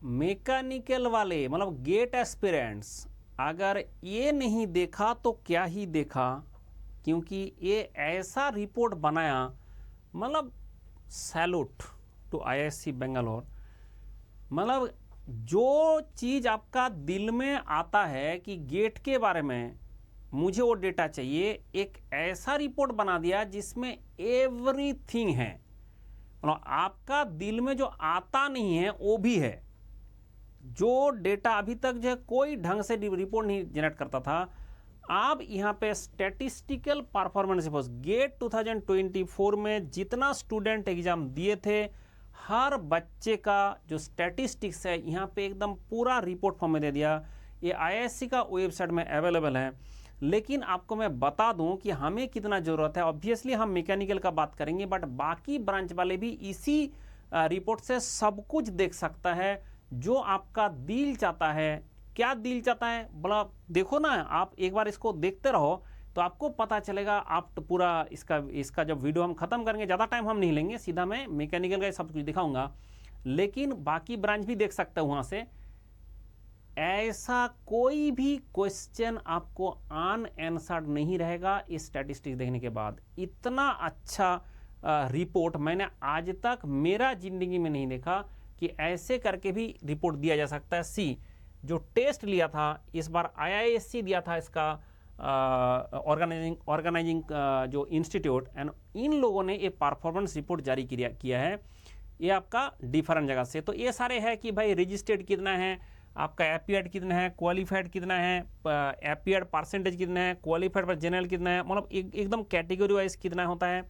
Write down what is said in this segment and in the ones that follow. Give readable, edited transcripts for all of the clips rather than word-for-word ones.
Mechanical वाले मतलब gate aspirants अगर ये नहीं देखा तो क्या ही देखा, क्योंकि ये ऐसा रिपोर्ट बनाया, मतलब सैल्यूट टू आईआईएससी बेंगलोर। मतलब जो चीज़ आपका दिल में आता है कि गेट के बारे में मुझे वो डेटा चाहिए, एक ऐसा रिपोर्ट बना दिया जिसमें एवरीथिंग है। मतलब आपका दिल में जो आता नहीं है वो भी है। जो डेटा अभी तक जो है कोई ढंग से रिपोर्ट नहीं जनरेट करता था, आप यहाँ पे स्टैटिस्टिकल परफॉर्मेंस रिपोर्ट गेट 2024 में जितना स्टूडेंट एग्जाम दिए थे, हर बच्चे का जो स्टैटिस्टिक्स है यहाँ पे एकदम पूरा रिपोर्ट फॉर्म में दे दिया। ये आईआईएससी का वेबसाइट में अवेलेबल है। लेकिन आपको मैं बता दूं कि हमें कितना ज़रूरत है। ऑब्वियसली हम मैकेनिकल का बात करेंगे, बट बाकी ब्रांच वाले भी इसी रिपोर्ट से सब कुछ देख सकता है जो आपका दिल चाहता है। क्या दिल चाहता है बोला, देखो ना, आप एक बार इसको देखते रहो तो आपको पता चलेगा। आप तो पूरा इसका जब वीडियो हम खत्म करेंगे, ज़्यादा टाइम हम नहीं लेंगे, सीधा मैं मैकेनिकल का सब कुछ दिखाऊंगा, लेकिन बाकी ब्रांच भी देख सकते हो वहाँ से। ऐसा कोई भी क्वेश्चन आपको अनआंसर्ड नहीं रहेगा इस स्टैटिस्टिक्स देखने के बाद। इतना अच्छा रिपोर्ट मैंने आज तक मेरा जिंदगी में नहीं देखा कि ऐसे करके भी रिपोर्ट दिया जा सकता है। सी जो टेस्ट लिया था इस बार आईआईएससी दिया था, इसका ऑर्गेनाइजिंग जो इंस्टीट्यूट, एंड इन लोगों ने ये परफॉर्मेंस रिपोर्ट जारी किया है। ये आपका डिफरेंट जगह से, तो ये सारे है कि भाई रजिस्टर्ड कितना है, आपका एपीएड कितना है, क्वालिफाइड कितना है, एपीएड परसेंटेज कितना है, क्वालिफाइड पर जनरल कितना है, मतलब एकदम कैटेगरी वाइज कितना होता है।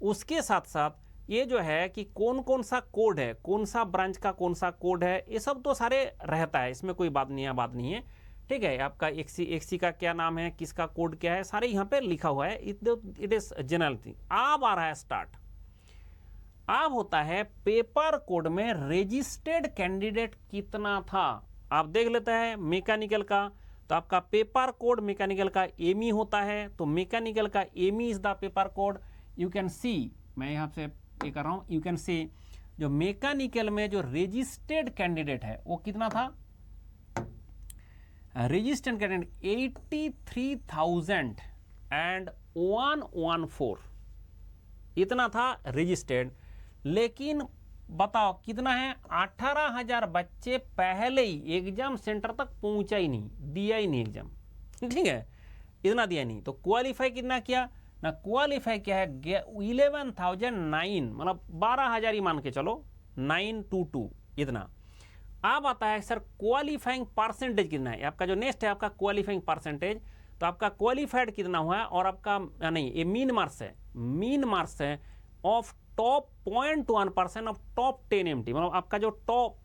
उसके साथ साथ ये जो है कि कौन कौन सा कोड है, कौन सा ब्रांच का कौन सा कोड है, ये सब तो सारे रहता है, इसमें कोई बात नहीं है। ठीक है, आपका एक्सी का क्या नाम है, किसका कोड क्या है, सारे यहाँ पे लिखा हुआ है। It is general thing. अब आ रहा है स्टार्ट। अब होता है पेपर कोड में रजिस्टर्ड कैंडिडेट कितना था। आप देख लेते हैं मैकेनिकल का, तो आपका पेपर कोड मैकेनिकल का एमी होता है, तो मैकेनिकल का ME is the paper code. You can see, मैं यहाँ से ये कर रहा हूँ, यू कैन सी जो मैकेनिकल में जो रजिस्टर्ड कैंडिडेट है वो कितना था। रजिस्टर्ड कैंडिडेट 83,114 इतना था रजिस्टर्ड। लेकिन बताओ कितना है, 18,000 बच्चे पहले ही एग्जाम सेंटर तक पहुंचा ही नहीं, दिया ही नहीं एग्जाम। ठीक है, इतना दिया नहीं। तो क्वालिफाई कितना किया ना, क्वालिफाई क्या है 11,009, मतलब 12,000 ही मान के चलो, 922 इतना। अब आता है सर क्वालिफाइंग परसेंटेज कितना है। आपका जो नेक्स्ट है आपका क्वालिफाइंग परसेंटेज, तो आपका क्वालिफाइड कितना हुआ है, और आपका नहीं, ये मीन मार्क्स है, मीन मार्क्स है of top 0.1% of top 10 MT, मतलब आपका जो टॉप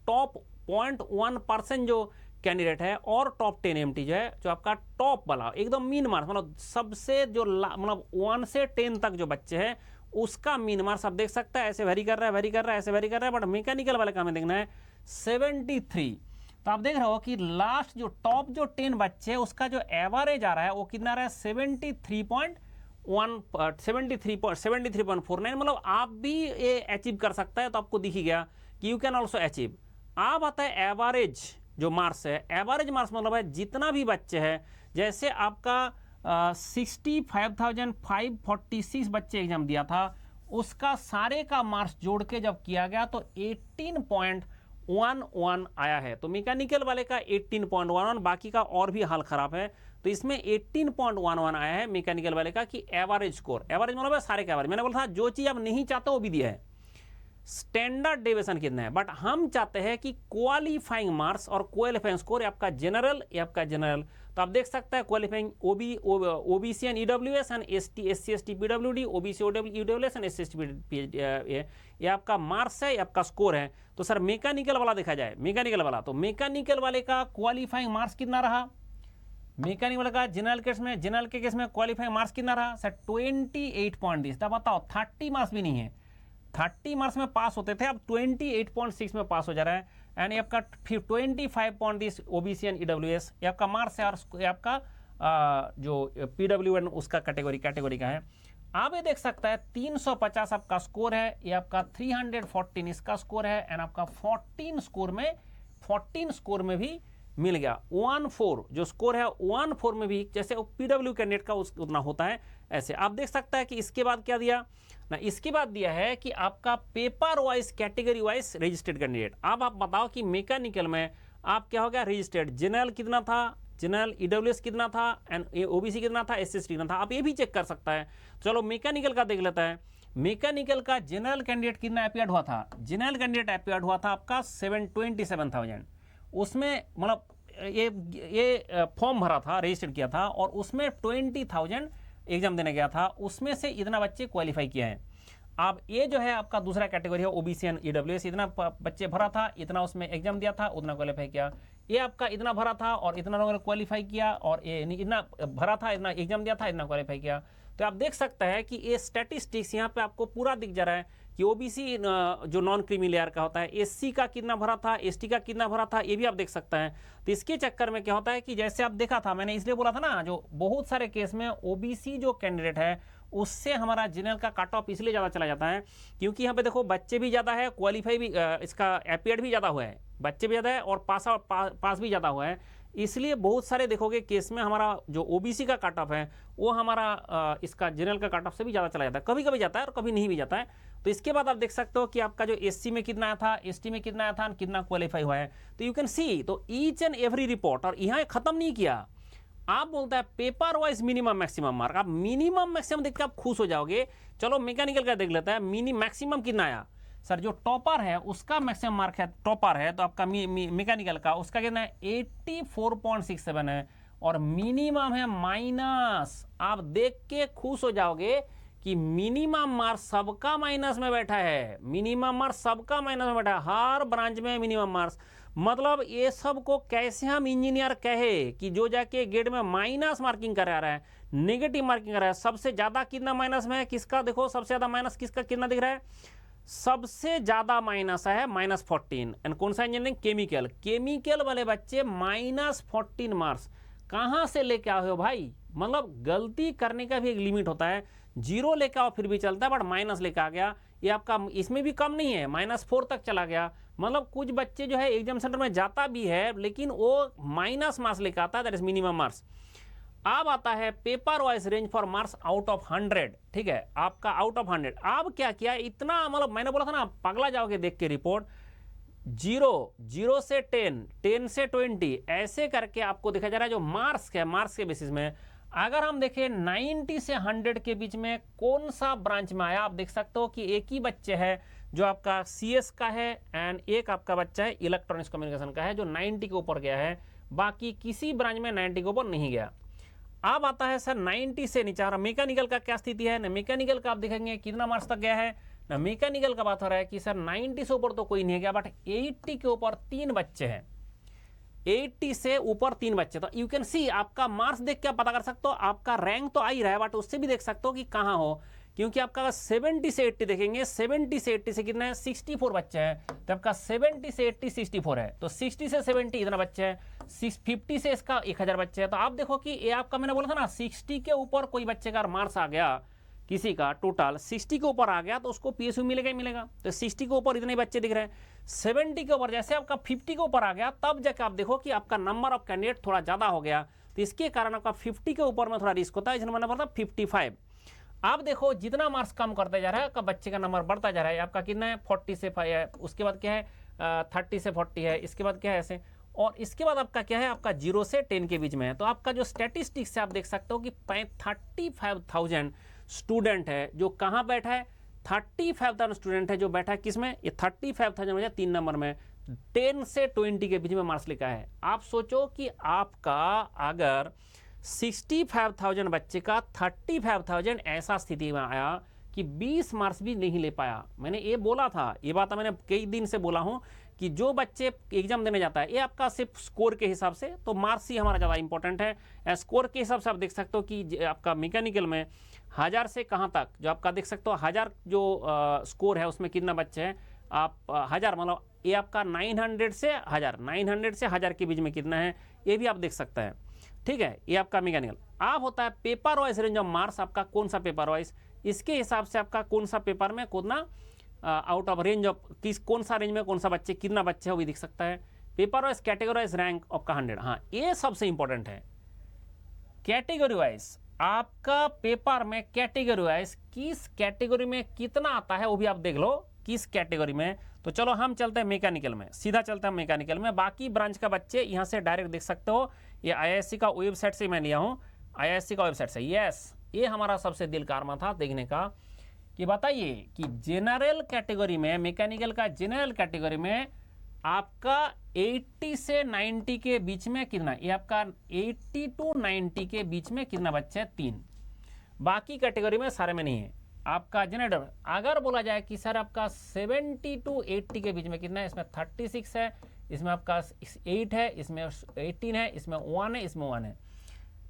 0.1% जो कैंडिडेट है, और टॉप 10 MT जो है, जो आपका टॉप वाला एकदम मीन मार्क्स, मतलब सबसे जो मतलब 1 से 10 तक जो बच्चे हैं उसका मीन मार्क्स आप देख सकते हैं। ऐसे वेरी कर रहा है, ऐसे वेरी कर रहा है, बट मैकेनिकल वाले का हमें देखना है 73। तो आप देख रहे हो कि लास्ट जो टॉप जो 10 बच्चे हैं उसका जो एवरेज आ रहा है वो कितना आ रहा है 73.49, मतलब आप भी ये अचीव कर सकता है। तो आपको दिख ही गया कि यू कैन ऑल्सो अचीव। आप आता है एवरेज जो मार्क्स है, एवरेज मार्क्स मतलब है जितना भी बच्चे हैं, जैसे आपका 65,546 बच्चे एग्जाम दिया था, उसका सारे का मार्क्स जोड़ के जब किया गया तो 18.11 आया है। तो मैकेनिकल वाले का 18.11, बाकी का और भी हाल खराब है। तो इसमें 18.11 आया है मैकेनिकल वाले का कि एवरेज स्कोर। एवरेज मतलब है सारे का एवरेज। मैंने बोला था जो चीज़ आप नहीं चाहते वो भी दिया है। स्टैंडर्ड डेविएशन कितना है, बट हम चाहते हैं कि क्वालिफाइंग मार्क्स और क्वालिफाइंग स्कोर, आपका जनरल, आपका जनरल। तो आप देख सकते हैं qualifying OBC and EWS and ST, SC ST PWD, OBC EWS and SC ST, ये आपका मार्क्स है, ये आपका स्कोर है। तो सर मैकेनिकल वाला देखा जाए, मैकेनिकल वाला, तो मैकेनिकल वाले का क्वालिफाइंग मार्क्स कितना रहा, मैकेनिकल वाले का जनरल के केस में क्वालिफाइंग मार्क्स कितना रहा सर 28 पॉइंट दिया। तब बताओ 30 मार्क्स भी नहीं है, 30 मार्क्स में पास होते थे, अब 28.6 में पास हो जा रहा है। एंड आपका 25 point this OBC and EWS, ये आपका मार्क्स है, और ये आपका जो पीडब्ल्यू एंड उसका कैटेगरी का है। आप ये देख सकता है 350 आपका स्कोर है, ये आपका 314 इसका स्कोर है, एंड आपका 14 स्कोर में -14 स्कोर में भी मिल गया। 1-4 जो स्कोर है 1-4 में भी, जैसे पीडब्ल्यू कैंडिडेट का उतना होता है ऐसे। आप देख सकता है कि इसके बाद क्या दिया ना, इसके बाद दिया है कि आपका paper wise category wise registered candidate. अब आप बताओ कि मैकेनिकल में आप क्या हो गया रजिस्टर्ड, जनरल कितना था, जनरल ईडब्ल्यूएस कितना था, एंड ओबीसी कितना था, एसएसटी कितना था, आप ये भी चेक कर सकता है। चलो मैकेनिकल का देख लेता है। मैकेनिकल का जनरल कैंडिडेट कितना अपीयर्ड हुआ था, जनरल कैंडिडेट अपीयर्ड हुआ था आपका 27,000। उसमें मतलब ये फॉर्म भरा था, रजिस्टर्ड किया था, और उसमें 20,000 एग्जाम देने गया था, उसमें से इतना बच्चे क्वालिफाई किया है। अब ये जो है आपका दूसरा कैटेगरी है ओबीसी एंड ईडब्ल्यूएस, इतना बच्चे भरा था, इतना उसमें एग्जाम दिया था, उतना क्वालिफाई किया। ये आपका इतना भरा था और इतना लोगों ने क्वालिफाई किया, और ये इतना भरा था, इतना एग्जाम दिया था, इतना क्वालिफाई किया। तो आप देख सकते हैं कि ये स्टैटिस्टिक्स यहाँ पे आपको पूरा दिख जा रहा है कि ओबीसी जो नॉन क्रीमी लेयर का होता है, एससी का कितना भरा था, एसटी का कितना भरा था, ये भी आप देख सकते हैं। तो इसके चक्कर में क्या होता है कि जैसे आप देखा था, मैंने इसलिए बोला था ना, जो बहुत सारे केस में ओबीसी जो कैंडिडेट है उससे हमारा जनरल का कट ऑफ इसलिए ज़्यादा चला जाता है क्योंकि यहाँ पे देखो बच्चे भी ज़्यादा है, क्वालिफाई भी इसका अपीयर्ड भी ज़्यादा हुआ है, बच्चे भी ज़्यादा है और पास भी ज़्यादा हुआ है। इसलिए बहुत सारे देखोगे केस में हमारा जो ओबीसी का कट ऑफ है वो हमारा इसका जनरल का कट ऑफ से भी ज़्यादा चला जाता है, कभी कभी जाता है और कभी नहीं भी जाता है। तो इसके बाद आप देख सकते हो कि आपका जो एससी में कितना आया था, एसटी में कितना आया था, कितना क्वालिफाई हुआ है। तो यू कैन सी, तो ईच एंड एवरी रिपोर्ट, और यहाँ खत्म नहीं किया, आप बोलता है paper wise minimum maximum mark, आप मिनिमम मैक्सिमम देख के आप खुश हो जाओगे। चलो मैकेनिकल का देख लेता है, मैक्सिमम कितना आया सर, जो टॉपर है उसका मैक्सिमम मार्क है, टॉपर है तो आपका मैकेनिकल का उसका कितना है 84.67 है, और मिनिमम है माइनस। आप देख के खुश हो जाओगे कि मिनिमम मार्क सबका माइनस में बैठा है, मिनिमम मार्क सबका माइनस में बैठा है, हर ब्रांच में मिनिमम मार्क्स। मतलब ये सब को कैसे हम इंजीनियर कहे कि जो जाके गेट में माइनस मार्किंग करा रहा है, नेगेटिव मार्किंग कर रहा है। सबसे ज्यादा कितना माइनस में है, किसका देखो सबसे ज्यादा माइनस किसका कितना दिख रहा है, सबसे ज्यादा माइनस है -14। एंड कौन सा इंजीनियरिंग, केमिकल, केमिकल वाले बच्चे -14 मार्क्स कहां से लेके आए हो भाई। मतलब गलती करने का भी एक लिमिट होता है, जीरो लेके आओ फिर भी चलता है, बट माइनस लेके आ गया, ये आपका इसमें भी कम नहीं है, -4 तक चला गया। मतलब कुछ बच्चे जो है एग्जाम सेंटर में जाता भी है लेकिन वो माइनस मार्क्स लेके आता है, दैट इज मिनिमम मार्क्स। अब आता है paper wise range for marks out of 100, ठीक है, आपका आउट ऑफ 100। अब क्या किया, इतना मतलब मैंने बोला था ना पगला जाओगे देख के रिपोर्ट, 0 से 10, 10 से 20 ऐसे करके आपको दिखा जा रहा है जो मार्क्स है, मार्क्स के बेसिस में। अगर हम देखें 90 से 100 के बीच में कौन सा ब्रांच में आया, आप देख सकते हो कि एक ही बच्चे है जो आपका सीएस का है, एंड एक आपका बच्चा है इलेक्ट्रॉनिक्स कम्युनिकेशन का है जो 90 के ऊपर गया है, बाकी किसी ब्रांच में 90 के ऊपर नहीं गया। अब आता है सर 90 से नीचे, मैकेनिकल का क्या स्थिति है ना, मैकेनिकल का आप देखेंगे कितना मार्क्स तक गया है ना, मैकेनिकल का बात हो रहा है कि सर 90 से ऊपर तो कोई नहीं गया, बट 80 के ऊपर 3 बच्चे हैं, 80 से ऊपर 3 बच्चे। तो यू कैन सी, आपका मार्क्स देख के आप पता कर सकते हो, आपका रैंक तो आ ही रहा है, बट उससे भी देख सकते हो कि कहाँ हो, क्योंकि आपका 70 से 80 देखेंगे, 70 से 80 से कितना है 64 बच्चे हैं, तो आपका 70 से 80 64 है, तो 60 से 70 इतना बच्चे हैं, 50 से इसका 1000 बच्चे हैं। तो आप देखो कि ये आपका मैंने बोला था ना 60 के ऊपर कोई बच्चे का मार्क्स आ गया, किसी का टोटल 60 के ऊपर आ गया तो उसको पीएसयू मिलेगा ही मिलेगा। तो 60 के ऊपर इतने बच्चे दिख रहे हैं, 70 के ऊपर जैसे आपका 50 के ऊपर आ गया तब जाकर आप देखो कि आपका नंबर ऑफ कैंडिडेट थोड़ा ज़्यादा हो गया, तो इसके कारण आपका 50 के ऊपर में थोड़ा रिस्क होता है, इसलिए मैंने बोला 55। आप देखो जितना मार्क्स कम करते जा रहा है आपका बच्चे का नंबर बढ़ता जा रहा है, आपका कितना है 40 से 5 है, उसके बाद क्या है 30 से 40 है, इसके बाद क्या है ऐसे, और इसके बाद आपका क्या है आपका 0 से 10 के बीच में है। तो आपका जो स्टैटिस्टिक्स से आप देख सकते हो कि 35,000 स्टूडेंट है जो कहाँ बैठा है, 35,000 स्टूडेंट है जो बैठा है किसमें, ये 35,000 में 3 नंबर में 10 से 20 के बीच में मार्क्स लिखा है। आप सोचो कि आपका अगर 65,000 बच्चे का 35,000 ऐसा स्थिति में आया कि 20 मार्क्स भी नहीं ले पाया। मैंने ये बोला था, ये बात मैंने कई दिन से बोला हूं कि जो बच्चे एग्जाम देने जाता है ये आपका सिर्फ स्कोर के हिसाब से, तो मार्क्स ही हमारा ज़्यादा इंपॉर्टेंट है। स्कोर के हिसाब से आप देख सकते हो कि आपका मैकेनिकल में 1000 से कहाँ तक, जो आपका देख सकते हो 1000 जो स्कोर है उसमें कितना बच्चे हैं, आप 1000 मतलब ये आपका 900 से 1000, 900 से 1000 के बीच में कितना है ये भी आप देख सकते हैं, ठीक है। ये आपका मैकेनिकल। आप होता है paper wise range of marks, आपका कौन सा पेपर वाइज, इसके हिसाब से आपका कौन सा पेपर में कितना आउट ऑफ रेंज ऑफ किस कौन सा रेंज में कौन सा बच्चे कितना बच्चे है वो भी दिख सकता है। Paper wise category wise rank आपका 100। हाँ, ये सबसे इंपॉर्टेंट है। कैटेगरी वाइज आपका पेपर में कैटेगरी वाइज किस कैटेगरी में कितना आता है वो भी आप देख लो, किस कैटेगरी में। तो चलो हम चलते हैं मैकेनिकल में, सीधा चलते हैं मैकेनिकल में। बाकी ब्रांच का बच्चे यहाँ से डायरेक्ट देख सकते हो, ये आईआईएससी का वेबसाइट से मैं लिया हूँ, आईआईएससी का वेबसाइट से। यस, ये हमारा सबसे दिल का अरमान था देखने का कि बताइए कि जनरल कैटेगरी में, मैकेनिकल का जनरल कैटेगरी में आपका 80 से 90 के बीच में कितना, ये आपका 80 टू 90 के बीच में कितना बच्चे हैं, 3। बाकी कैटेगरी में सारे में नहीं है आपका जनरल। अगर बोला जाए कि सर आपका 70 टू 80 के बीच में कितना है, इसमें 36 है, इसमें आपका 8 है, इसमें 18 है, इसमें 1 है, इसमें 1 है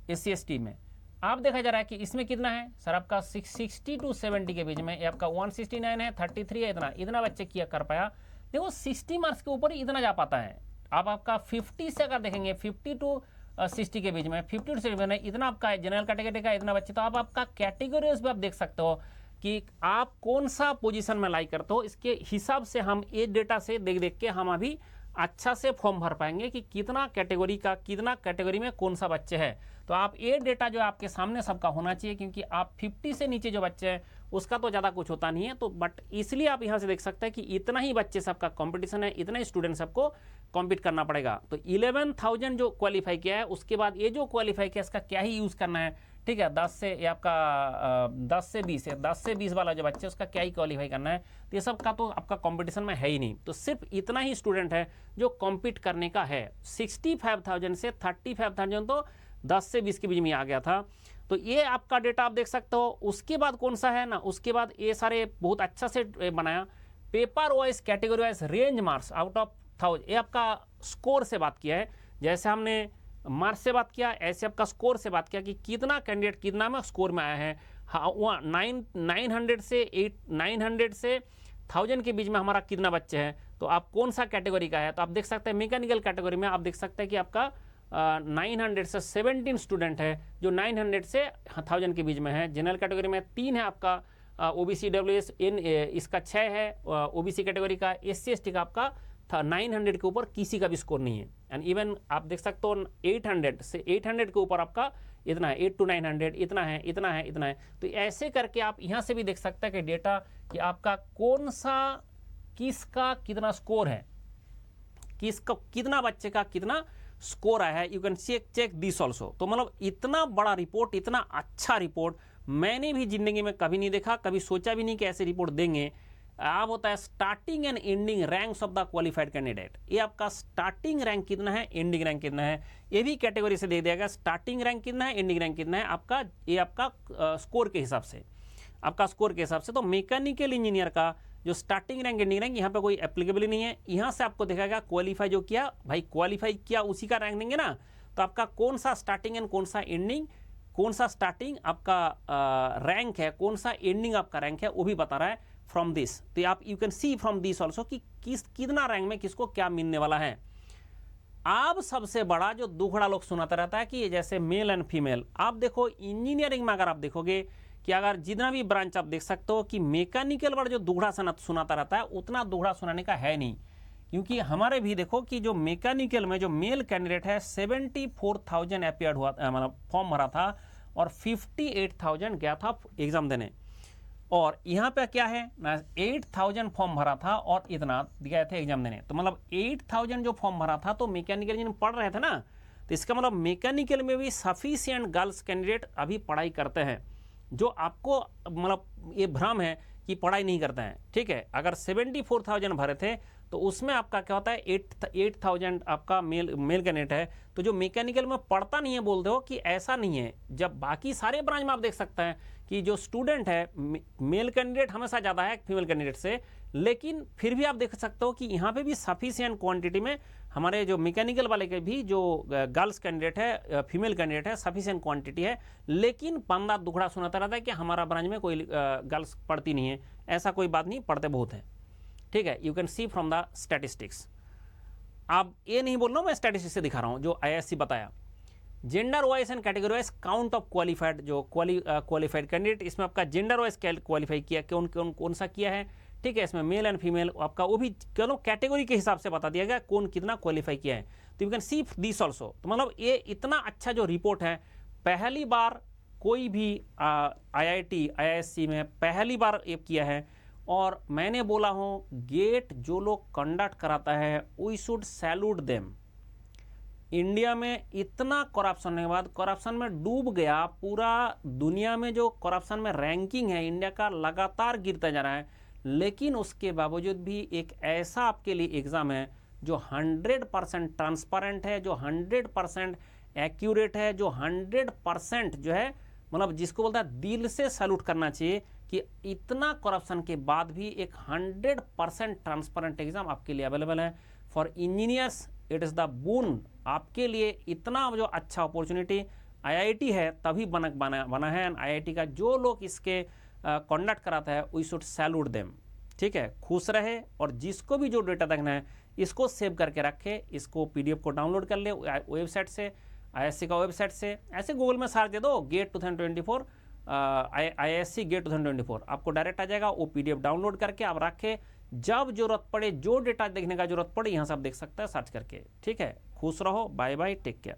SC/ST में। आप देखा जा रहा है कि इसमें कितना है सर आपका 60 टू 70 के बीच में, ये आपका 169 है, 33 है, इतना बच्चे किया कर पाया। देखो 60 मार्क्स के ऊपर ही इतना जा पाता है। आप आपका 50 से अगर देखेंगे 50 टू 60 के बीच में, 50 टू 60 में इतना आपका जनरल कैटेगरी का इतना बच्चे, तो आप आपका कैटेगरीज भी आप देख सकते हो कि आप कौन सा पोजीशन में लाइक करते हो। इसके हिसाब से हम ये डेटा से देख देख के हम अभी अच्छा से फॉर्म भर पाएंगे कि कितना कैटेगरी का, कितना कैटेगरी में कौन सा बच्चे हैं। तो आप ये डेटा जो आपके सामने सबका होना चाहिए, क्योंकि आप 50 से नीचे जो बच्चे हैं उसका तो ज़्यादा कुछ होता नहीं है। तो बट इसलिए आप यहाँ से देख सकते हैं कि इतना ही बच्चे सबका कंपटीशन है, इतना ही स्टूडेंट सबको कॉम्पीट करना पड़ेगा। तो 11,000 जो क्वालिफाई किया है, उसके बाद ये जो क्वालिफाई किया इसका क्या ही यूज़ करना है, ठीक है। 10 से ये आपका 10 से 20 है, 10 से 20 वाला जो बच्चे उसका क्या ही क्वालिफाई करना है। तो ये सब का तो आपका कंपटीशन में है ही नहीं। तो सिर्फ इतना ही स्टूडेंट है जो कॉम्पीट करने का है। 65,000 से 35,000 तो 10 से 20 के बीच में आ गया था। तो ये आपका डेटा आप देख सकते हो। उसके बाद कौन सा है ना, उसके बाद ये सारे बहुत अच्छा से बनाया paper wise category wise range marks out of 1000। ये आपका स्कोर से बात किया है, जैसे हमने मार्क्स से बात किया ऐसे आपका स्कोर से बात किया कि कितना कैंडिडेट कितना में स्कोर में आया है। हाँ, 900 से 1000 के बीच में हमारा कितना बच्चे हैं। तो आप कौन सा कैटेगरी का है, तो आप देख सकते हैं मैकेनिकल कैटेगरी में आप देख सकते हैं कि आपका 900 से 17 स्टूडेंट है जो 900 से 1000 के बीच में है। जनरल कैटेगरी में 3 है आपका, OBC WS इसका 6 है, OBC कैटेगरी का। SC/ST का आपका 900 के ऊपर किसी का भी स्कोर नहीं है। एंड इवन आप देख सकते हो 800 से 800 के ऊपर आपका इतना है, 8 to 900 इतना है, इतना है, इतना है। तो ऐसे करके आप यहाँ से भी देख सकते हैं कि डेटा कि आपका कौन सा किसका कितना स्कोर है, किसका कितना बच्चे का कितना स्कोर आया है। You can check this also. तो मतलब इतना बड़ा रिपोर्ट, इतना अच्छा रिपोर्ट मैंने भी जिंदगी में कभी नहीं देखा, कभी सोचा भी नहीं कि ऐसे रिपोर्ट देंगे। आप होता है starting and ending ranks of the qualified candidate. ये आपका स्टार्टिंग रैंक कितना है, एंडिंग रैंक कितना है, ये भी कैटेगरी से दे दिया गया। स्टार्टिंग रैंक कितना है, एंडिंग रैंक कितना है आपका, ये आपका स्कोर के हिसाब से, आपका स्कोर के हिसाब से। तो मैकेनिकल इंजीनियर का जो स्टार्टिंग रैंक एंडिंग रैंक यहाँ पे कोई एप्लीकेबल नहीं है। यहाँ से आपको देखा गया क्वालिफाई जो किया, भाई क्वालिफाई किया उसी का रैंक देंगे ना। तो आपका कौन सा स्टार्टिंग एंड कौन सा एंडिंग, कौन सा स्टार्टिंग आपका रैंक है, कौन सा एंडिंग आपका रैंक है, वो भी बता रहा है फ्रॉम दिस। तो आप you can C from this also कि कितना रैंक में किसको क्या मिलने वाला है। अब सबसे बड़ा जो दुखड़ा लोग सुनाता रहता है कि जैसे मेल एंड फीमेल, आप देखो इंजीनियरिंग में अगर आप देखोगे कि अगर जितना भी ब्रांच आप देख सकते हो कि मैकेनिकल वाला जो दुखड़ा सुनाता रहता है उतना दुखड़ा सुनाने का है नहीं। क्योंकि हमारे भी देखो कि जो मैकेनिकल में जो मेल कैंडिडेट है 74,000 अपीयर्ड हुआ, मतलब फॉर्म भरा था और 58,000 गया था एग्जाम देने। और यहाँ पे क्या है ना, 8,000 फॉर्म भरा था और इतना गए थे एग्जाम देने। तो मतलब 8,000 जो फॉर्म भरा था तो मैकेनिकल इंजीनियरिंग पढ़ रहे थे ना, तो इसका मतलब मैकेनिकल में भी सफिशिएंट गर्ल्स कैंडिडेट अभी पढ़ाई करते हैं। जो आपको मतलब ये भ्रम है कि पढ़ाई नहीं करते हैं, ठीक है। अगर 74,000 भरे थे तो उसमें आपका क्या होता है 8,000 आपका मेल कैंडिडेट है। तो जो मैकेनिकल में पढ़ता नहीं है बोलते हो कि ऐसा नहीं है। जब बाकी सारे ब्रांच में आप देख सकते हैं कि जो स्टूडेंट है मेल कैंडिडेट हमेशा ज़्यादा है फीमेल कैंडिडेट से, लेकिन फिर भी आप देख सकते हो कि यहाँ पे भी सफिशिएंट क्वांटिटी में हमारे जो मैकेनिकल वाले के भी जो गर्ल्स कैंडिडेट है, फीमेल कैंडिडेट है, सफिशिएंट क्वांटिटी है। लेकिन पंदा दुखड़ा सुनाता रहता है कि हमारा ब्रांच में कोई गर्ल्स पढ़ती नहीं है। ऐसा कोई बात नहीं, पढ़ते बहुत है, ठीक है। You can C from the statistics. आप ये नहीं बोल रहा हूँ, मैं स्टैटिस्टिक्स से दिखा रहा हूँ जो IISc बताया। Gender wise and category wise count of qualified, जो क्वालिफाइड कैंडिडेट, इसमें आपका जेंडर वाइज क्वालिफाई किया, कौन सा किया है, ठीक है, इसमें मेल एंड फीमेल आपका वो भी चलो कैटेगरी के हिसाब से बता दिया गया कौन कितना क्वालिफाई किया है। तो you can see this also. तो मतलब ये इतना अच्छा जो रिपोर्ट है, पहली बार कोई भी IIT IISc में पहली बार ये किया है। और मैंने बोला हूँ गेट जो लोग कंडक्ट कराता है we should salute them. India में इतना करप्शन के बाद, करप्शन में डूब गया पूरा दुनिया में, जो करप्शन में रैंकिंग है इंडिया का लगातार गिरता जा रहा है, लेकिन उसके बावजूद भी एक ऐसा आपके लिए एग्ज़ाम है जो 100% ट्रांसपेरेंट है, जो 100% एक्यूरेट है, जो 100% जो है मतलब जिसको बोलता है दिल से सैल्यूट करना चाहिए कि इतना करप्शन के बाद भी एक 100% ट्रांसपेरेंट एग्जाम आपके लिए अवेलेबल है। For engineers it is the boon, आपके लिए इतना जो अच्छा अपॉर्चुनिटी IIT है तभी बना है। एंड IIT का जो लोग इसके कंडक्ट कराता है वी शुड सैल्यूट देम। ठीक है, खुश रहे। और जिसको भी जो डेटा देखना है इसको सेव करके रखे, इसको PDF को डाउनलोड कर ले वेबसाइट से, IISc का वेबसाइट से। ऐसे गूगल में सर्च दे दो गेट 2024 IISc गेट 2024, आपको डायरेक्ट आ जाएगा। वो PDF डाउनलोड करके आप रखे, जब जरूरत पड़े जो डेटा देखने का जरूरत पड़े यहाँ से आप देख सकते हैं सर्च करके। ठीक है, खुश रहो, बाय बाय, टेक केयर।